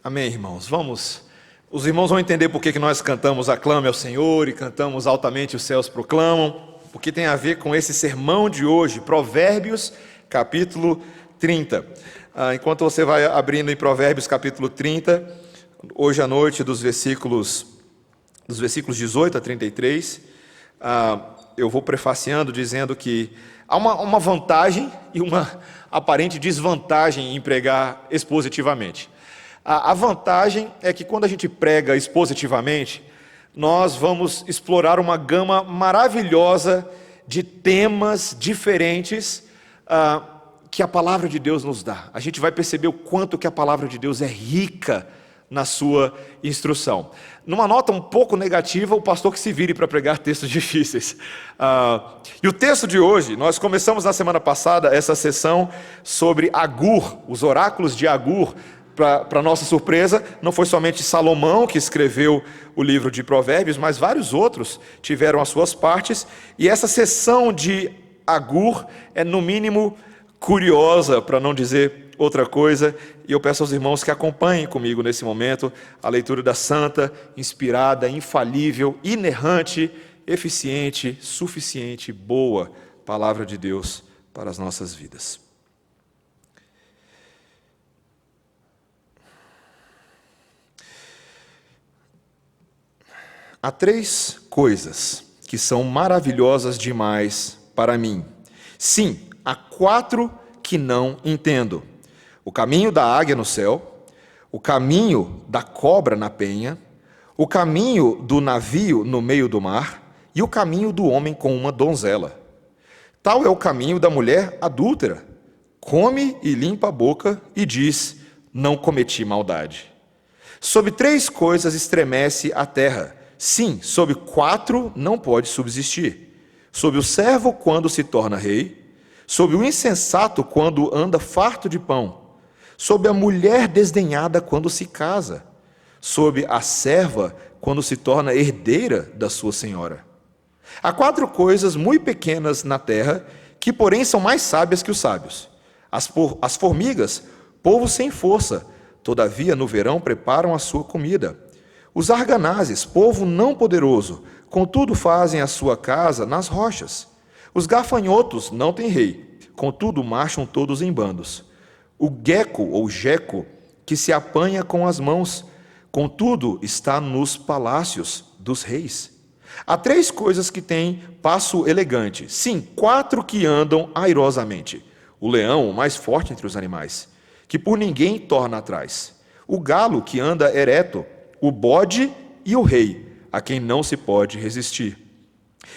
Amém, irmãos. Os irmãos vão entender por que nós cantamos Aclame ao Senhor e cantamos Altamente os céus proclamam, porque tem a ver com esse sermão de hoje, Provérbios, capítulo 30. Enquanto você vai abrindo em Provérbios, capítulo 30, hoje à noite, dos versículos 18 a 33, eu vou prefaciando dizendo que há uma vantagem e uma aparente desvantagem em pregar expositivamente. A vantagem é que quando a gente prega expositivamente, nós vamos explorar uma gama maravilhosa de temas diferentes que a palavra de Deus nos dá. A gente vai perceber o quanto que a palavra de Deus é rica na sua instrução. Numa nota um pouco negativa, o pastor que se vire para pregar textos difíceis. E o texto de hoje, nós começamos na semana passada essa sessão sobre Agur, os oráculos de Agur. Para nossa surpresa, não foi somente Salomão que escreveu o livro de Provérbios, mas vários outros tiveram as suas partes, e essa sessão de Agur é no mínimo curiosa, para não dizer outra coisa, e eu peço aos irmãos que acompanhem comigo nesse momento a leitura da santa, inspirada, infalível, inerrante, eficiente, suficiente, boa palavra de Deus para as nossas vidas. Há 3 coisas que são maravilhosas demais para mim. Sim, há 4 que não entendo. O caminho da águia no céu, o caminho da cobra na penha, o caminho do navio no meio do mar e o caminho do homem com uma donzela. Tal é o caminho da mulher adúltera. Come e limpa a boca e diz, não cometi maldade. Sobre 3 coisas estremece a terra. Sim, sob 4 não pode subsistir. Sob o servo quando se torna rei, sob o insensato quando anda farto de pão, sob a mulher desdenhada quando se casa, sob a serva quando se torna herdeira da sua senhora. Há 4 coisas muito pequenas na terra, que porém são mais sábias que os sábios. As formigas, povo sem força, todavia no verão preparam a sua comida. Os arganazes, povo não poderoso, contudo fazem a sua casa nas rochas. Os gafanhotos não têm rei, contudo marcham todos em bandos. O gueco ou geco, que se apanha com as mãos, contudo está nos palácios dos reis. Há 3 coisas que têm passo elegante, sim, 4 que andam airosamente. O leão, o mais forte entre os animais, que por ninguém torna atrás. O galo, que anda ereto, o bode e o rei, a quem não se pode resistir.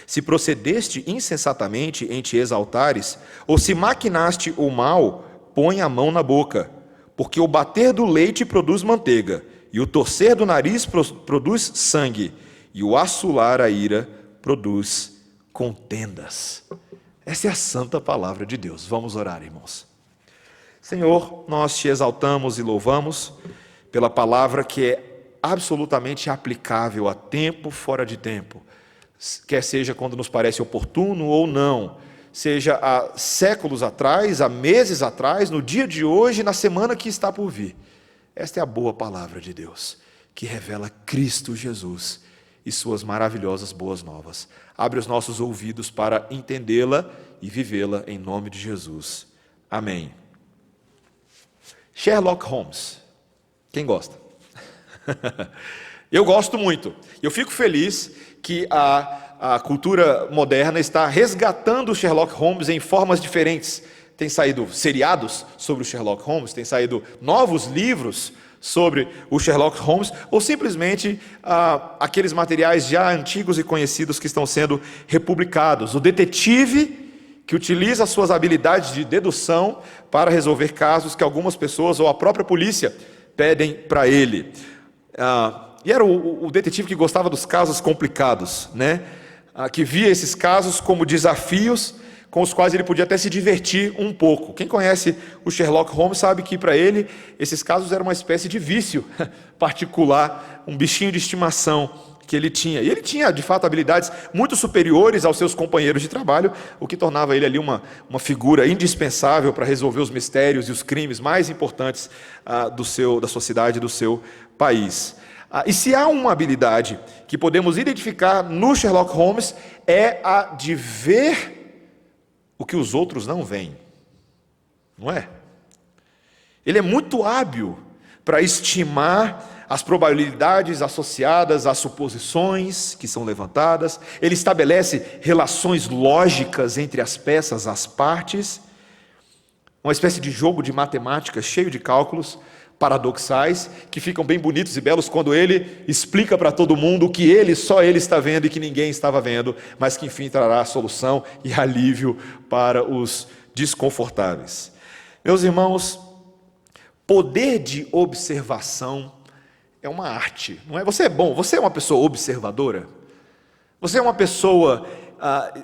Se procedeste insensatamente em te exaltares, ou se maquinaste o mal, põe a mão na boca, porque o bater do leite produz manteiga, e o torcer do nariz produz sangue, e o assolar a ira produz contendas. Essa é a santa palavra de Deus. Vamos orar, irmãos. Senhor, nós te exaltamos e louvamos pela palavra que é absolutamente aplicável a tempo, fora de tempo, quer seja quando nos parece oportuno ou não, seja há séculos atrás, há meses atrás, no dia de hoje, na semana que está por vir. Esta é a boa palavra de Deus, que revela Cristo Jesus e suas maravilhosas boas novas. Abre os nossos ouvidos para entendê-la e vivê-la em nome de Jesus. Amém. Sherlock Holmes. Quem gosta? Eu gosto muito. Eu fico feliz que a cultura moderna está resgatando o Sherlock Holmes em formas diferentes. Tem saído seriados sobre o Sherlock Holmes, tem saído novos livros sobre o Sherlock Holmes, ou simplesmente aqueles materiais já antigos e conhecidos que estão sendo republicados. O detetive que utiliza as suas habilidades de dedução para resolver casos que algumas pessoas ou a própria polícia pedem para ele. E era o detetive que gostava dos casos complicados, né? Que via esses casos como desafios com os quais ele podia até se divertir um pouco. Quem conhece o Sherlock Holmes sabe que para ele esses casos eram uma espécie de vício particular, um bichinho de estimação que ele tinha. E ele tinha, de fato, habilidades muito superiores aos seus companheiros de trabalho, o que tornava ele ali uma figura indispensável para resolver os mistérios e os crimes mais importantes da sua cidade, do seu país. E se há uma habilidade que podemos identificar no Sherlock Holmes, é a de ver o que os outros não veem. Não é? Ele é muito hábil para estimar as probabilidades associadas às suposições que são levantadas. Ele estabelece relações lógicas entre as peças, as partes, uma espécie de jogo de matemática cheio de cálculos paradoxais, que ficam bem bonitos e belos quando ele explica para todo mundo o que só ele está vendo e que ninguém estava vendo, mas que enfim trará solução e alívio para os desconfortáveis. Meus irmãos, poder de observação é uma arte, não é? Você é bom, você é uma pessoa observadora? Você é uma pessoa...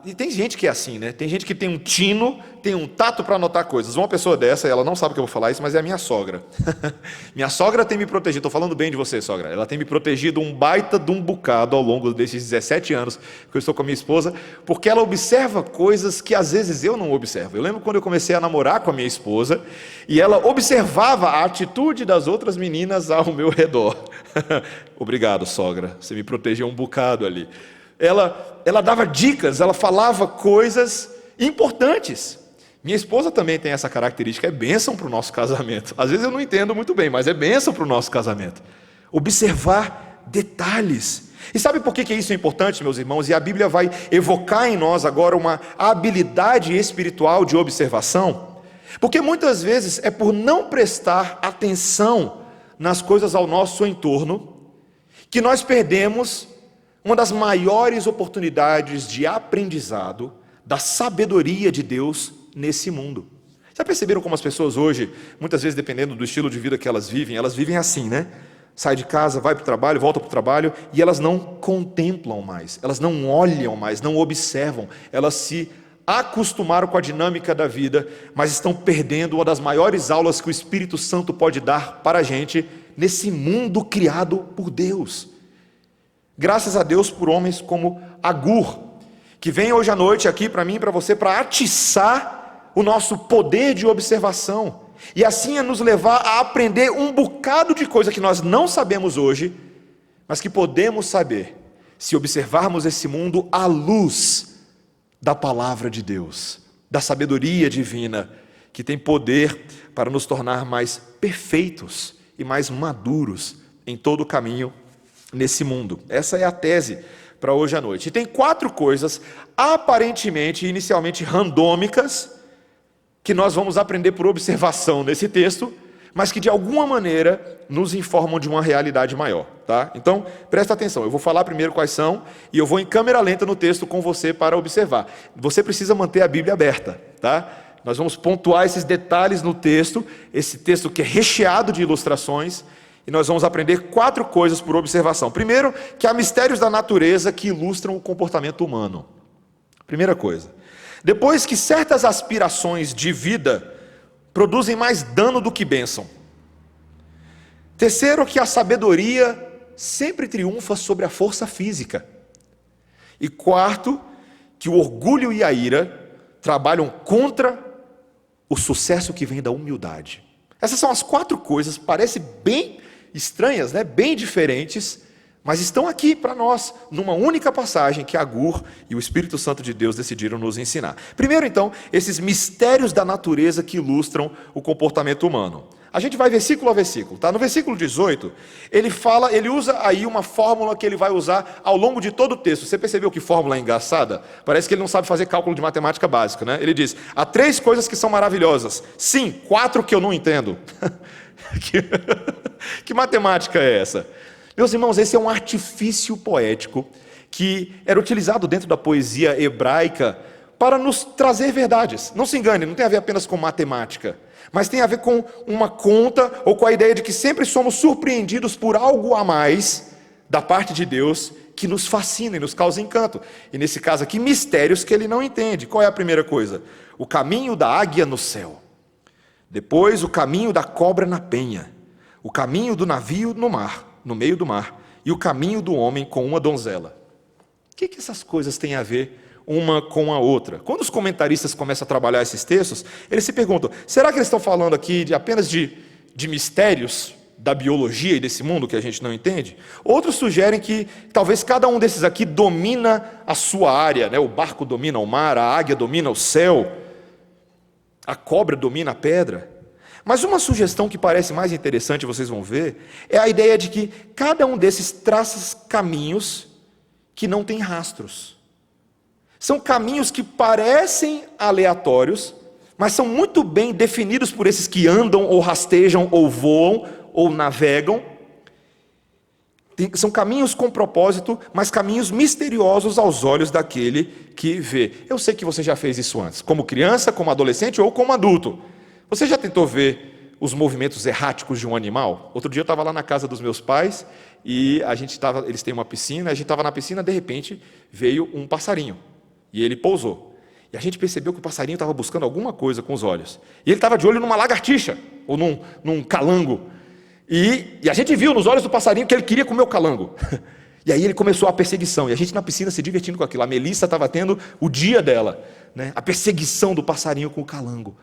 e tem gente que é assim, né? Tem gente que tem um tino, tem um tato para anotar coisas. Uma pessoa dessa, ela não sabe que eu vou falar isso, mas é a minha sogra. Minha sogra tem me protegido, estou falando bem de você, sogra. Ela tem me protegido um baita de um bocado ao longo desses 17 anos que eu estou com a minha esposa, porque ela observa coisas que às vezes eu não observo. Eu lembro quando eu comecei a namorar com a minha esposa, e ela observava a atitude das outras meninas ao meu redor. Obrigado, sogra, você me protegeu um bocado ali. Ela dava dicas, ela falava coisas importantes. Minha esposa também tem essa característica, é bênção para o nosso casamento. Às vezes eu não entendo muito bem, mas é bênção para o nosso casamento. Observar detalhes. E sabe por que isso é importante, meus irmãos? E a Bíblia vai evocar em nós agora uma habilidade espiritual de observação. Porque muitas vezes é por não prestar atenção nas coisas ao nosso entorno que nós perdemos uma das maiores oportunidades de aprendizado da sabedoria de Deus nesse mundo. Já perceberam como as pessoas hoje, muitas vezes dependendo do estilo de vida que elas vivem assim, né? Sai de casa, vai para o trabalho, volta para o trabalho, e elas não contemplam mais, elas não olham mais, não observam, elas se acostumaram com a dinâmica da vida, mas estão perdendo uma das maiores aulas que o Espírito Santo pode dar para a gente nesse mundo criado por Deus. Graças a Deus por homens como Agur, que vem hoje à noite aqui para mim e para você para atiçar o nosso poder de observação e assim a nos levar a aprender um bocado de coisa que nós não sabemos hoje, mas que podemos saber se observarmos esse mundo à luz da palavra de Deus, da sabedoria divina, que tem poder para nos tornar mais perfeitos e mais maduros em todo o caminho nesse mundo. Essa é a tese para hoje à noite. E tem 4 coisas aparentemente, inicialmente randômicas, que nós vamos aprender por observação nesse texto, mas que de alguma maneira nos informam de uma realidade maior, tá? Então, presta atenção, eu vou falar primeiro quais são, e eu vou em câmera lenta no texto com você para observar. Você precisa manter a Bíblia aberta, tá? Nós vamos pontuar esses detalhes no texto, esse texto que é recheado de ilustrações, e nós vamos aprender 4 coisas por observação. Primeiro, que há mistérios da natureza que ilustram o comportamento humano. Primeira coisa. Depois, que certas aspirações de vida produzem mais dano do que bênção. Terceiro, que a sabedoria sempre triunfa sobre a força física. E quarto, que o orgulho e a ira trabalham contra o sucesso que vem da humildade. Essas são as 4 coisas, parecem bem estranhas, né? Bem diferentes, mas estão aqui para nós, numa única passagem que Agur e o Espírito Santo de Deus decidiram nos ensinar. Primeiro, então, esses mistérios da natureza que ilustram o comportamento humano. A gente vai versículo a versículo, tá? No versículo 18, ele usa aí uma fórmula que ele vai usar ao longo de todo o texto. Você percebeu que fórmula engraçada? Parece que ele não sabe fazer cálculo de matemática básica, né? Ele diz, há 3 coisas que são maravilhosas. Sim, 4 que eu não entendo. Que matemática é essa? Meus irmãos, esse é um artifício poético que era utilizado dentro da poesia hebraica para nos trazer verdades. Não se engane, não tem a ver apenas com matemática, mas tem a ver com uma conta ou com a ideia de que sempre somos surpreendidos por algo a mais da parte de Deus que nos fascina e nos causa encanto. E nesse caso aqui, mistérios que ele não entende. Qual é a primeira coisa? O caminho da águia no céu. Depois, o caminho da cobra na penha. O caminho do navio no mar, no meio do mar. e o caminho do homem com uma donzela. O que essas coisas têm a ver uma com a outra? Quando os comentaristas começam a trabalhar esses textos, eles se perguntam, será que eles estão falando aqui apenas de mistérios da biologia e desse mundo que a gente não entende? Outros sugerem que talvez cada um desses aqui domina a sua área, né? O barco domina o mar, a águia domina o céu, a cobra domina a pedra. Mas uma sugestão que parece mais interessante, vocês vão ver, é a ideia de que cada um desses traça caminhos que não têm rastros. São caminhos que parecem aleatórios, mas são muito bem definidos por esses que andam, ou rastejam, ou voam, ou navegam. São caminhos com propósito, mas caminhos misteriosos aos olhos daquele que vê. Eu sei que você já fez isso antes, como criança, como adolescente ou como adulto. Você já tentou ver os movimentos erráticos de um animal? Outro dia eu estava lá na casa dos meus pais, e eles têm uma piscina, a gente estava na piscina, de repente veio um passarinho, e ele pousou. E a gente percebeu que o passarinho estava buscando alguma coisa com os olhos. E ele estava de olho numa lagartixa, ou num calango. E a gente viu nos olhos do passarinho que ele queria comer o calango. E aí ele começou a perseguição. E a gente na piscina se divertindo com aquilo. A Melissa estava tendo o dia dela, né? A perseguição do passarinho com o calango.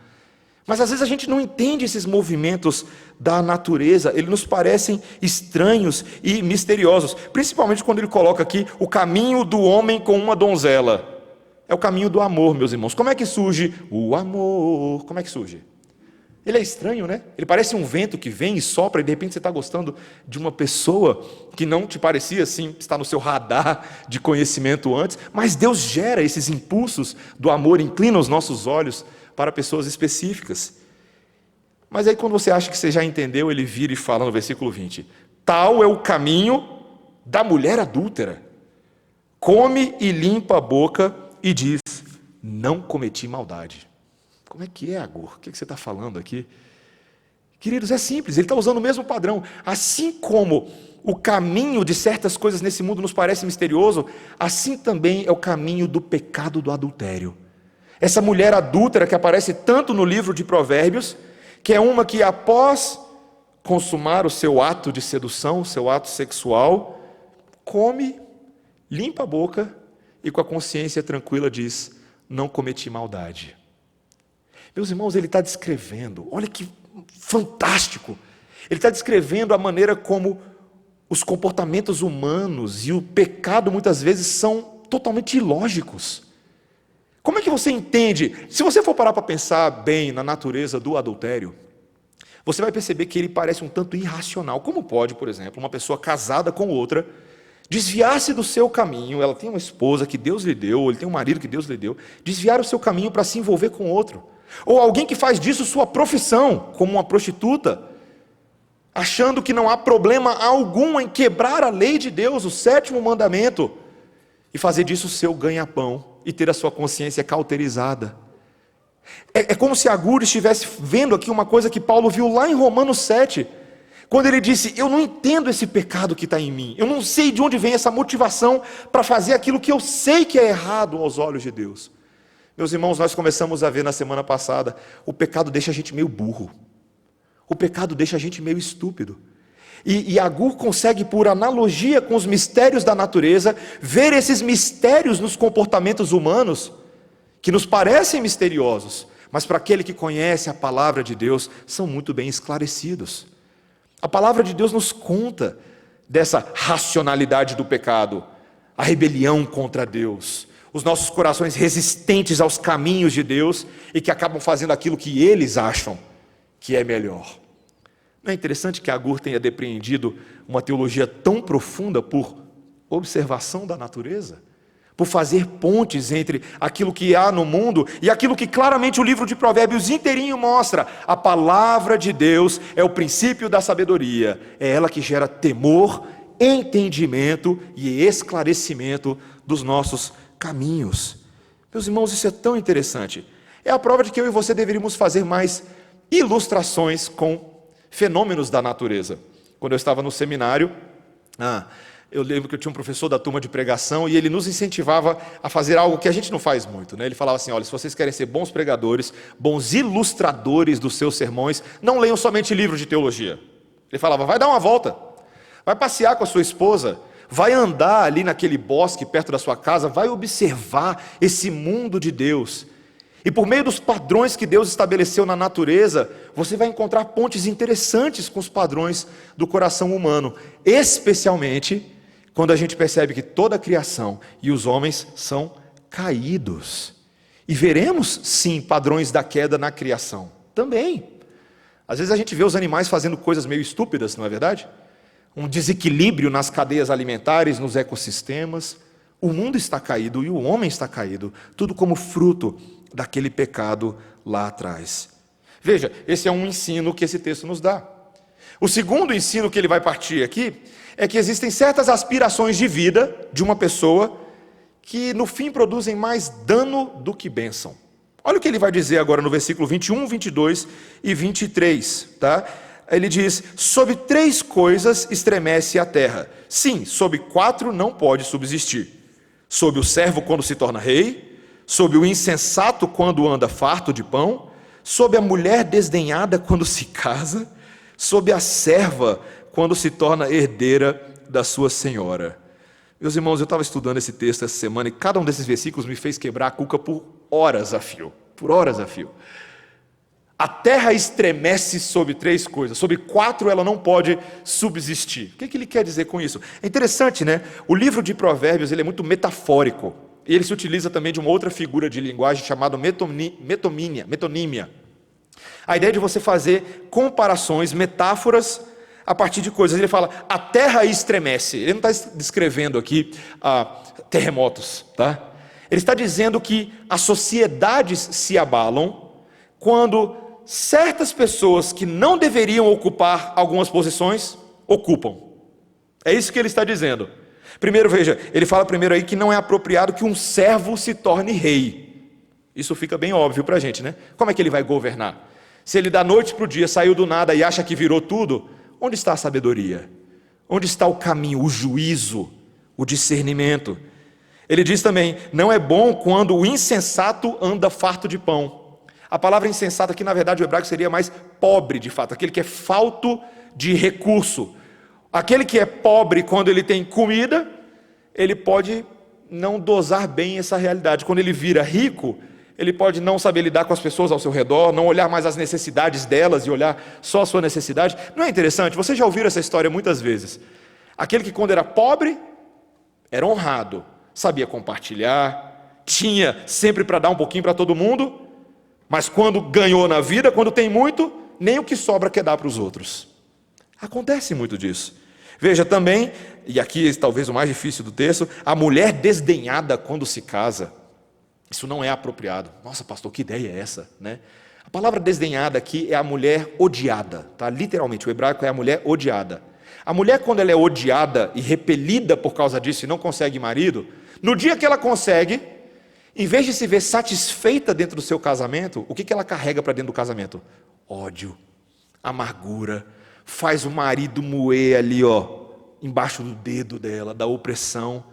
Mas às vezes a gente não entende esses movimentos da natureza. Eles nos parecem estranhos e misteriosos. Principalmente quando ele coloca aqui o caminho do homem com uma donzela. É o caminho do amor, meus irmãos. Como é que surge o amor? Como é que surge? Ele é estranho, né? Ele parece um vento que vem e sopra, e de repente você está gostando de uma pessoa que não te parecia assim, está no seu radar de conhecimento antes, mas Deus gera esses impulsos do amor, inclina os nossos olhos para pessoas específicas. Mas aí quando você acha que você já entendeu, ele vira e fala no versículo 20, tal é o caminho da mulher adúltera, come e limpa a boca e diz, não cometi maldade. Como é que é, Agur? O que você está falando aqui? Queridos, é simples, ele está usando o mesmo padrão. Assim como o caminho de certas coisas nesse mundo nos parece misterioso, assim também é o caminho do pecado do adultério. Essa mulher adúltera que aparece tanto no livro de Provérbios, que é uma que após consumar o seu ato de sedução, o seu ato sexual, come, limpa a boca e com a consciência tranquila diz, não cometi maldade. Meus irmãos, ele está descrevendo, olha que fantástico, ele está descrevendo a maneira como os comportamentos humanos e o pecado muitas vezes são totalmente ilógicos. Como é que você entende? Se você for parar para pensar bem na natureza do adultério, você vai perceber que ele parece um tanto irracional. Como pode, por exemplo, uma pessoa casada com outra desviar-se do seu caminho, ela tem uma esposa que Deus lhe deu, ou ele tem um marido que Deus lhe deu, desviar o seu caminho para se envolver com outro? Ou alguém que faz disso sua profissão, como uma prostituta, achando que não há problema algum em quebrar a lei de Deus, o 7º mandamento, e fazer disso o seu ganha-pão, e ter a sua consciência cauterizada. É como se Agur estivesse vendo aqui uma coisa que Paulo viu lá em Romanos 7, quando ele disse, eu não entendo esse pecado que está em mim, eu não sei de onde vem essa motivação para fazer aquilo que eu sei que é errado aos olhos de Deus. Meus irmãos, nós começamos a ver na semana passada, o pecado deixa a gente meio burro, o pecado deixa a gente meio estúpido, e Agur consegue, por analogia com os mistérios da natureza, ver esses mistérios nos comportamentos humanos, que nos parecem misteriosos, mas para aquele que conhece a palavra de Deus, são muito bem esclarecidos. A palavra de Deus nos conta dessa racionalidade do pecado, a rebelião contra Deus, os nossos corações resistentes aos caminhos de Deus e que acabam fazendo aquilo que eles acham que é melhor. Não é interessante que Agur tenha depreendido uma teologia tão profunda por observação da natureza? Por fazer pontes entre aquilo que há no mundo e aquilo que claramente o livro de Provérbios inteirinho mostra. A palavra de Deus é o princípio da sabedoria, é ela que gera temor, entendimento e esclarecimento dos nossos caminhos. Meus irmãos, isso é tão interessante. É a prova de que eu e você deveríamos fazer mais ilustrações com fenômenos da natureza. Quando eu estava no seminário, eu lembro que eu tinha um professor da turma de pregação e ele nos incentivava a fazer algo que a gente não faz muito, né? Ele falava assim, olha, se vocês querem ser bons pregadores, bons ilustradores dos seus sermões, não leiam somente livros de teologia. Ele falava, vai dar uma volta, Vai passear com a sua esposa, vai andar ali naquele bosque perto da sua casa, vai observar esse mundo de Deus. E por meio dos padrões que Deus estabeleceu na natureza, você vai encontrar pontes interessantes com os padrões do coração humano, especialmente quando a gente percebe que toda a criação e os homens são caídos. E veremos, sim, padrões da queda na criação também. Às vezes a gente vê os animais fazendo coisas meio estúpidas, não é verdade? Um desequilíbrio nas cadeias alimentares, nos ecossistemas. O mundo está caído e o homem está caído, tudo como fruto daquele pecado lá atrás. Veja, esse é um ensino que esse texto nos dá. O segundo ensino que ele vai partir aqui é que existem certas aspirações de vida de uma pessoa que no fim produzem mais dano do que bênção. Olha o que ele vai dizer agora no versículo 21, 22 e 23, tá? Ele diz: sobre 3 coisas estremece a terra. Sim, sobre 4 não pode subsistir. Sobre o servo quando se torna rei, sobre o insensato quando anda farto de pão, sobre a mulher desdenhada quando se casa, sobre a serva quando se torna herdeira da sua senhora. Meus irmãos, eu estava estudando esse texto essa semana e cada um desses versículos me fez quebrar a cuca por horas a fio. Por horas a fio. A terra estremece sobre 3 coisas, sobre 4 ela não pode subsistir. O que ele quer dizer com isso? É interessante, né? O livro de Provérbios ele é muito metafórico. E ele se utiliza também de uma outra figura de linguagem chamada metonímia. A ideia de você fazer comparações, metáforas, a partir de coisas. Ele fala, a terra estremece. Ele não está descrevendo aqui terremotos, tá? Ele está dizendo que as sociedades se abalam quando certas pessoas que não deveriam ocupar algumas posições, ocupam. É isso que ele está dizendo. Primeiro, veja, ele fala primeiro aí que não é apropriado que um servo se torne rei. Isso fica bem óbvio para a gente, né? Como é que ele vai governar? Se ele da noite para o dia saiu do nada e acha que virou tudo, onde está a sabedoria? Onde está o caminho, o juízo, o discernimento? Ele diz também, não é bom quando o insensato anda farto de pão. A palavra insensato aqui, na verdade, o hebraico seria mais pobre, de fato, aquele que é falto de recurso. Aquele que é pobre quando ele tem comida, ele pode não dosar bem essa realidade. Quando ele vira rico, ele pode não saber lidar com as pessoas ao seu redor, não olhar mais as necessidades delas e olhar só a sua necessidade. Não é interessante? Vocês já ouviram essa história muitas vezes. Aquele que quando era pobre, era honrado, sabia compartilhar, tinha sempre para dar um pouquinho para todo mundo, mas quando ganhou na vida, quando tem muito, nem o que sobra quer dar para os outros. Acontece muito disso. Veja também, e aqui talvez o mais difícil do texto, a mulher desdenhada quando se casa. Isso não é apropriado. Nossa, pastor, que ideia é essa, né? A palavra desdenhada aqui é a mulher odiada, tá? Literalmente, o hebraico é a mulher odiada. A mulher, quando ela é odiada e repelida por causa disso e não consegue marido, no dia que ela consegue, em vez de se ver satisfeita dentro do seu casamento, o que ela carrega para dentro do casamento? Ódio, amargura, faz o marido moer ali, embaixo do dedo dela, da opressão,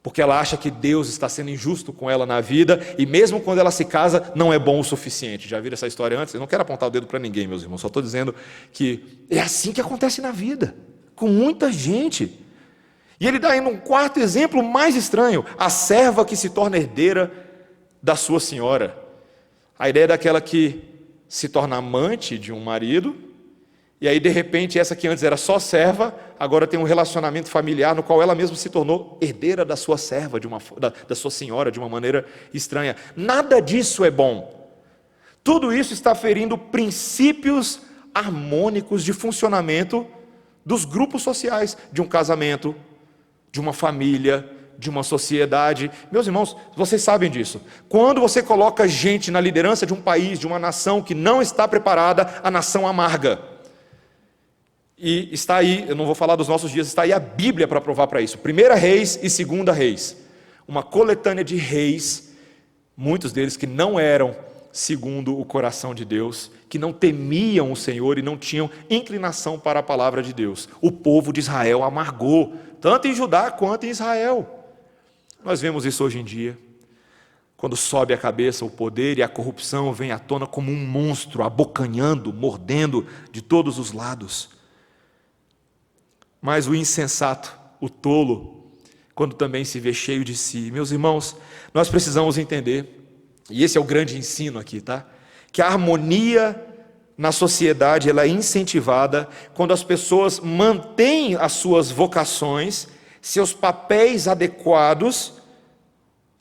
porque ela acha que Deus está sendo injusto com ela na vida, e mesmo quando ela se casa, não é bom o suficiente. Já viram essa história antes? Eu não quero apontar o dedo para ninguém, meus irmãos, só estou dizendo que é assim que acontece na vida, com muita gente. E ele dá ainda um quarto exemplo mais estranho, a serva que se torna herdeira da sua senhora. A ideia é daquela que se torna amante de um marido, e aí de repente essa que antes era só serva, agora tem um relacionamento familiar no qual ela mesma se tornou herdeira da sua serva, da sua senhora, de uma maneira estranha. Nada disso é bom. Tudo isso está ferindo princípios harmônicos de funcionamento dos grupos sociais, de um casamento, de uma família, de uma sociedade. Meus irmãos, vocês sabem disso. Quando você coloca gente na liderança de um país, de uma nação que não está preparada, a nação amarga. E está aí, eu não vou falar dos nossos dias, está aí a Bíblia para provar para isso. 1 Reis e 2 Reis. Uma coletânea de reis, muitos deles que não eram segundo o coração de Deus, que não temiam o Senhor e não tinham inclinação para a palavra de Deus. O povo de Israel amargou, tanto em Judá quanto em Israel. Nós vemos isso hoje em dia. Quando sobe a cabeça o poder e a corrupção vem à tona como um monstro, abocanhando, mordendo de todos os lados. mas o insensato, o tolo, quando também se vê cheio de si. Meus irmãos, nós precisamos entender, e esse é o grande ensino aqui, tá? Que a harmonia na sociedade ela é incentivada quando as pessoas mantêm as suas vocações, seus papéis adequados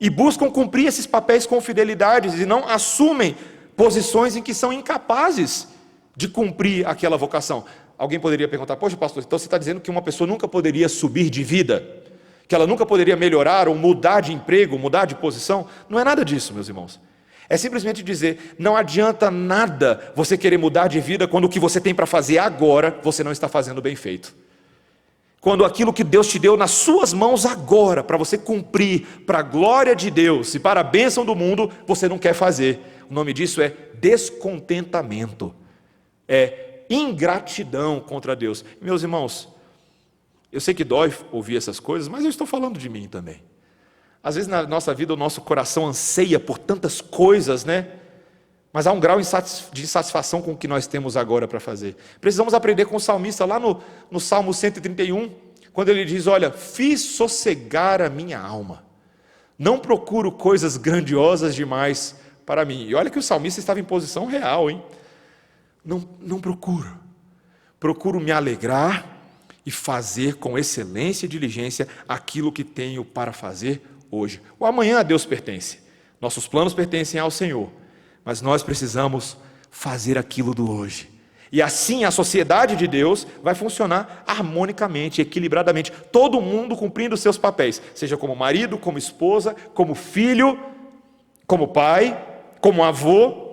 e buscam cumprir esses papéis com fidelidade e não assumem posições em que são incapazes de cumprir aquela vocação. Alguém poderia perguntar: poxa, pastor, então você está dizendo que uma pessoa nunca poderia subir de vida? Que ela nunca poderia melhorar ou mudar de emprego, mudar de posição? Não é nada disso, meus irmãos. É simplesmente dizer: não adianta nada você querer mudar de vida quando o que você tem para fazer agora, você não está fazendo bem feito. Quando aquilo que Deus te deu nas suas mãos agora, para você cumprir, para a glória de Deus e para a bênção do mundo, você não quer fazer. O nome disso é descontentamento, é ingratidão contra Deus. Meus irmãos, eu sei que dói ouvir essas coisas, mas eu estou falando de mim também. Às vezes na nossa vida o nosso coração anseia por tantas coisas, né? Mas há um grau de insatisfação com o que nós temos agora para fazer. Precisamos aprender com o salmista lá no Salmo 131, quando ele diz: olha, fiz sossegar a minha alma, não procuro coisas grandiosas demais para mim. E olha que o salmista estava em posição real, hein? Não procuro me alegrar e fazer com excelência e diligência aquilo que tenho para fazer hoje. O amanhã a Deus pertence, nossos planos pertencem ao Senhor, mas nós precisamos fazer aquilo do hoje. E assim a sociedade de Deus vai funcionar harmonicamente, equilibradamente, todo mundo cumprindo os seus papéis, seja como marido, como esposa, como filho, como pai, como avô,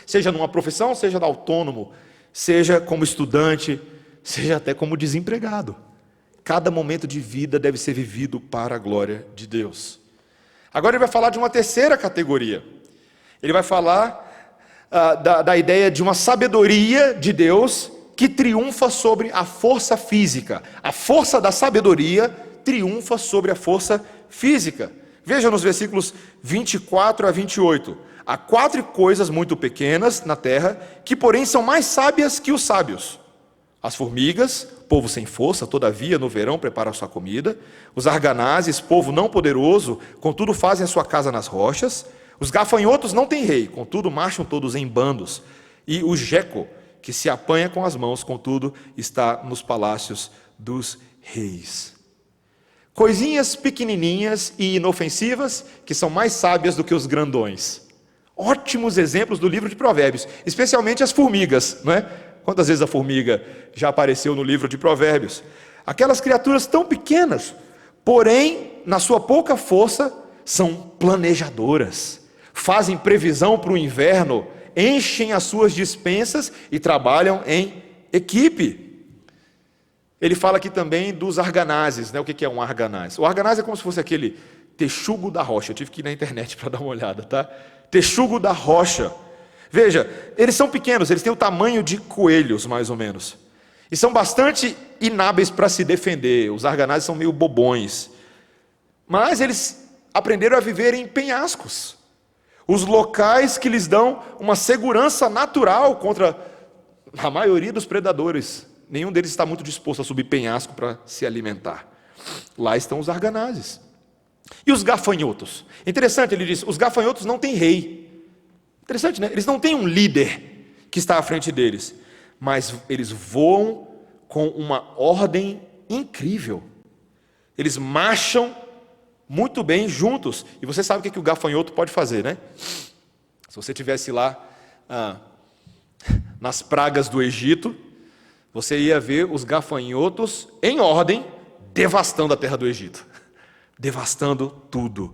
seja numa profissão, seja autônomo, seja como estudante, seja até como desempregado. Cada momento de vida deve ser vivido para a glória de Deus. Agora ele vai falar de uma terceira categoria. Ele vai falar da ideia de uma sabedoria de Deus que triunfa sobre a força física. A força da sabedoria triunfa sobre a força física. Veja nos versículos 24 a 28. Há 4 coisas muito pequenas na terra, que porém são mais sábias que os sábios. As formigas, povo sem força, todavia no verão prepara a sua comida. Os arganazes, povo não poderoso, contudo fazem a sua casa nas rochas. Os gafanhotos não têm rei, contudo marcham todos em bandos. E o geco, que se apanha com as mãos, contudo está nos palácios dos reis. Coisinhas pequenininhas e inofensivas, que são mais sábias do que os grandões. Ótimos exemplos do livro de Provérbios, especialmente as formigas, não é? Quantas vezes a formiga já apareceu no livro de Provérbios? Aquelas criaturas tão pequenas, porém, na sua pouca força, são planejadoras, fazem previsão para o inverno, enchem as suas despensas e trabalham em equipe. Ele fala aqui também dos arganazes, né? O que é um arganaz? O arganaz é como se fosse aquele texugo da rocha. Eu tive que ir na internet para dar uma olhada, tá? Texugo da rocha. Veja, eles são pequenos, eles têm o tamanho de coelhos, mais ou menos. E são bastante inábeis para se defender. Os arganazes são meio bobões. Mas eles aprenderam a viver em penhascos. Os locais que lhes dão uma segurança natural contra a maioria dos predadores. Nenhum deles está muito disposto a subir penhasco para se alimentar. Lá estão os arganazes. E os gafanhotos? Interessante, ele diz, os gafanhotos não têm rei. Interessante, né? Eles não têm um líder que está à frente deles, mas eles voam com uma ordem incrível. Eles marcham muito bem juntos. E você sabe o que o gafanhoto pode fazer, né? Se você estivesse lá nas pragas do Egito, você ia ver os gafanhotos em ordem, devastando a terra do Egito. Devastando tudo.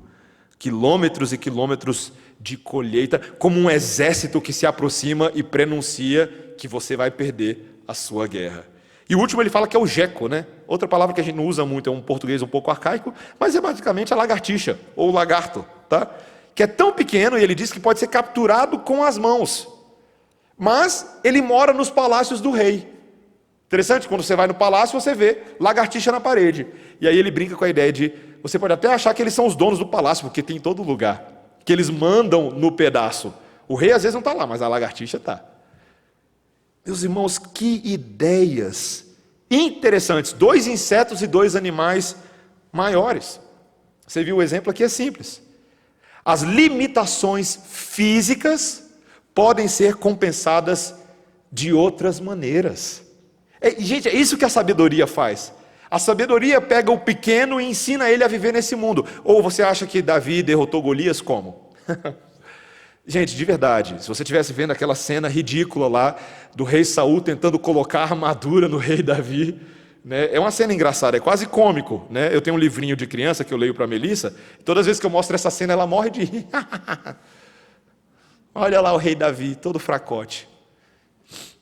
Quilômetros e quilômetros de colheita, como um exército que se aproxima e prenuncia que você vai perder a sua guerra. E o último ele fala que é o geco, né? Outra palavra que a gente não usa muito, é um português um pouco arcaico, mas é basicamente a lagartixa, ou o lagarto, tá? Que é tão pequeno, e ele diz que pode ser capturado com as mãos. Mas ele mora nos palácios do rei. Interessante, quando você vai no palácio, você vê lagartixa na parede. E aí ele brinca com a ideia de, você pode até achar que eles são os donos do palácio, porque tem em todo lugar. Que eles mandam no pedaço. O rei às vezes não está lá, mas a lagartixa está. Meus irmãos, que ideias interessantes, 2 insetos e 2 animais maiores. Você viu o exemplo aqui, é simples. As limitações físicas podem ser compensadas de outras maneiras. Gente, é isso que a sabedoria faz. A sabedoria pega o pequeno e ensina ele a viver nesse mundo. Ou você acha que Davi derrotou Golias como? Gente, de verdade, se você estivesse vendo aquela cena ridícula lá do rei Saul tentando colocar armadura no rei Davi, né? É uma cena engraçada, é quase cômico, né? Eu tenho um livrinho de criança que eu leio para a Melissa, e todas as vezes que eu mostro essa cena ela morre de rir. Olha lá o rei Davi, todo fracote.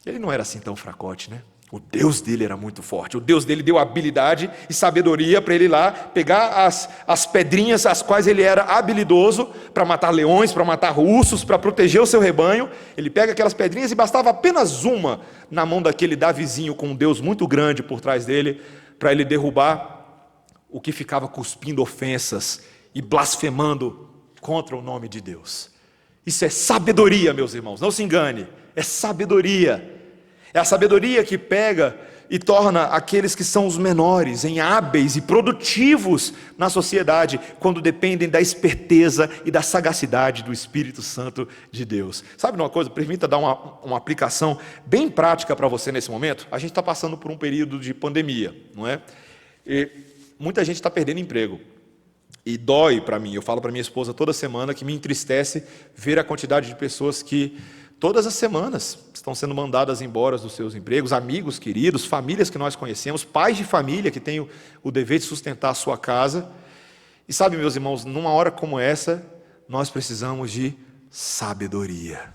Ele não era assim tão fracote, né? O Deus dele era muito forte. O Deus dele deu habilidade e sabedoria para ele ir lá pegar as pedrinhas as quais ele era habilidoso para matar leões, para matar ursos, para proteger o seu rebanho. Ele pega aquelas pedrinhas e bastava apenas uma na mão daquele Davizinho com um Deus muito grande por trás dele para ele derrubar o que ficava cuspindo ofensas e blasfemando contra o nome de Deus. Isso é sabedoria, meus irmãos, não se engane, é sabedoria. É a sabedoria que pega e torna aqueles que são os menores em hábeis e produtivos na sociedade, quando dependem da esperteza e da sagacidade do Espírito Santo de Deus. Sabe uma coisa? Permita dar uma aplicação bem prática para você nesse momento. A gente está passando por um período de pandemia, não é? E muita gente está perdendo emprego. E dói para mim, eu falo para minha esposa toda semana que me entristece ver a quantidade de pessoas que todas as semanas estão sendo mandadas embora dos seus empregos, amigos queridos, famílias que nós conhecemos, pais de família que têm o dever de sustentar a sua casa. E sabe, meus irmãos, numa hora como essa, nós precisamos de sabedoria.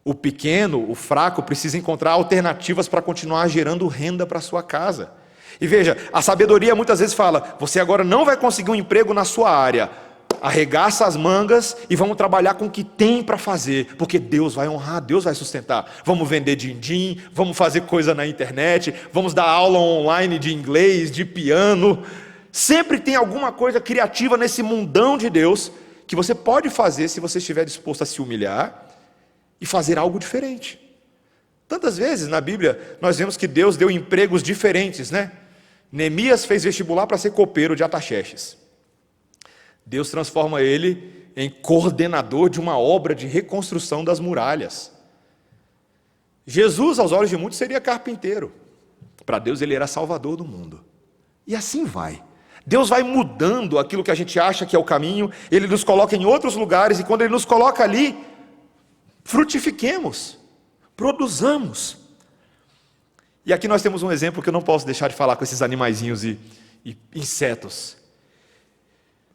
O pequeno, o fraco, precisa encontrar alternativas para continuar gerando renda para a sua casa. E veja, a sabedoria muitas vezes fala, você agora não vai conseguir um emprego na sua área, arregaça as mangas e vamos trabalhar com o que tem para fazer, porque Deus vai honrar, Deus vai sustentar. Vamos vender din-din, vamos fazer coisa na internet, vamos dar aula online de inglês, de piano. Sempre tem alguma coisa criativa nesse mundão de Deus que você pode fazer se você estiver disposto a se humilhar e fazer algo diferente. Tantas vezes na Bíblia nós vemos que Deus deu empregos diferentes, né? Neemias fez vestibular para ser copeiro de Ataxerxes. Deus transforma ele em coordenador de uma obra de reconstrução das muralhas. Jesus, aos olhos de muitos, seria carpinteiro. Para Deus ele era salvador do mundo. E assim vai. Deus vai mudando aquilo que a gente acha que é o caminho, Ele nos coloca em outros lugares, e quando Ele nos coloca ali, frutifiquemos, produzamos. E aqui nós temos um exemplo que eu não posso deixar de falar com esses animaizinhos e insetos.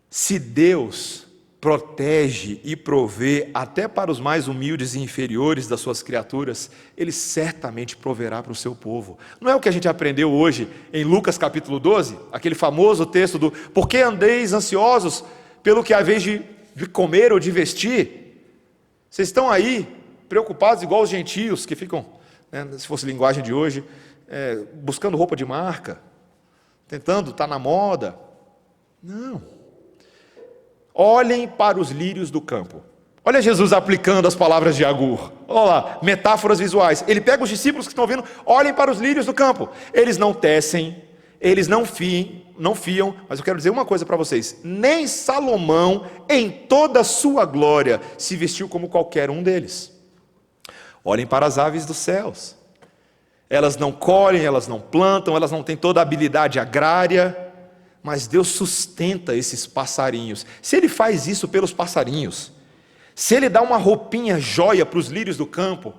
Se Deus protege e provê até para os mais humildes e inferiores das suas criaturas, Ele certamente proverá para o seu povo. Não é o que a gente aprendeu hoje em Lucas capítulo 12? Aquele famoso texto do por que andeis ansiosos pelo que haveis de comer ou de vestir? Vocês estão aí preocupados igual os gentios que ficam, né, se fosse linguagem de hoje, buscando roupa de marca, tentando estar na moda. Não. Olhem para os lírios do campo. Olha Jesus aplicando as palavras de Agur. Olha lá, metáforas visuais. Ele pega os discípulos que estão ouvindo, olhem para os lírios do campo. Eles não tecem, eles não fiam, mas eu quero dizer uma coisa para vocês. Nem Salomão, em toda a sua glória, se vestiu como qualquer um deles. Olhem para as aves dos céus. Elas não colhem, elas não plantam, elas não têm toda a habilidade agrária, mas Deus sustenta esses passarinhos. Se Ele faz isso pelos passarinhos, se Ele dá uma roupinha jóia para os lírios do campo,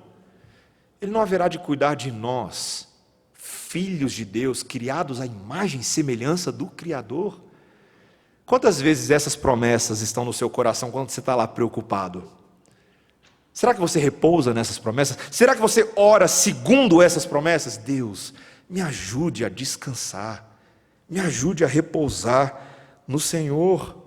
Ele não haverá de cuidar de nós, filhos de Deus, criados à imagem e semelhança do Criador? Quantas vezes essas promessas estão no seu coração quando você está lá preocupado? Será que você repousa nessas promessas? Será que você ora segundo essas promessas? Deus, me ajude a descansar. Me ajude a repousar no Senhor.